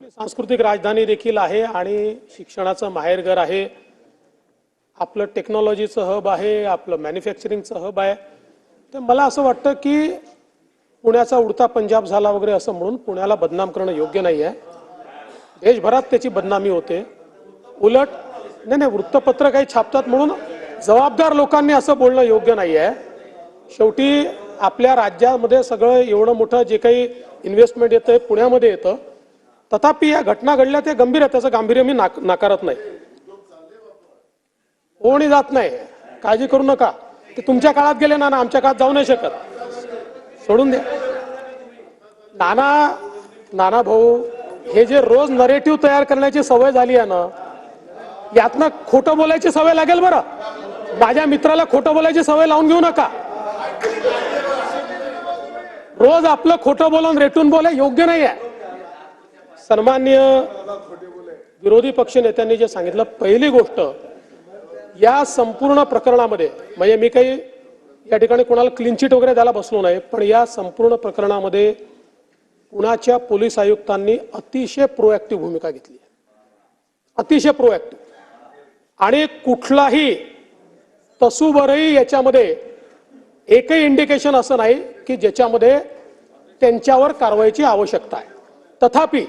सांस्कृतिक राजधानी देखील आहे आणि शिक्षणाचं माहेरघर आहे. आपलं टेक्नॉलॉजीचं हब आहे, आपलं मॅन्युफॅक्चरिंगचं हब आहे. तर मला असं वाटतं की पुण्याचा उडता पंजाब झाला वगैरे असं म्हणून पुण्याला बदनाम करणं योग्य नाही आहे. देशभरात त्याची बदनामी होते. उलट नाही वृत्तपत्र काही छापतात म्हणून जबाबदार लोकांनी असं बोलणं योग्य नाही आहे. शेवटी आपल्या राज्यामध्ये सगळं एवढं मोठं जे काही इन्व्हेस्टमेंट येतं पुण्यामध्ये येतं. तथापि या घटना घडल्या ते गंभीर आहे, त्याचं गांभीर्य मी नाकारत नाही. कोणी जात नाही, काळजी करू नका. ते तुमच्या काळात गेले ना, आमच्या काळात जाऊ नाही शकत. सोडून द्या. नाना भाऊ, हे जे रोज नरेटिव्ह तयार करण्याची सवय झाली आहे ना, यातनं खोटं बोलायची सवय लागेल. बरं, माझ्या मित्राला खोटं बोलायची सवय लावून घेऊ नका. रोज आपलं खोटं बोलून रेटून बोलाय योग्य नाही आहे. सन्माननीय विरोधी पक्ष नेत्यांनी जे सांगितलं, पहिली गोष्ट या संपूर्ण प्रकरणामध्ये, म्हणजे मी काही या ठिकाणी कोणाला क्लीन चिट वगैरे द्यायला बसलो नाही, पण या संपूर्ण प्रकरणामध्ये पुण्याच्या पोलीस आयुक्तांनी अतिशय प्रोएक्टिव्ह भूमिका घेतली. अतिशय प्रोएक्टिव्ह. आणि कुठलाही तसूभरही याच्यामध्ये एकही इंडिकेशन असं नाही की ज्याच्यामध्ये त्यांच्यावर कारवाईची आवश्यकता आहे. तथापि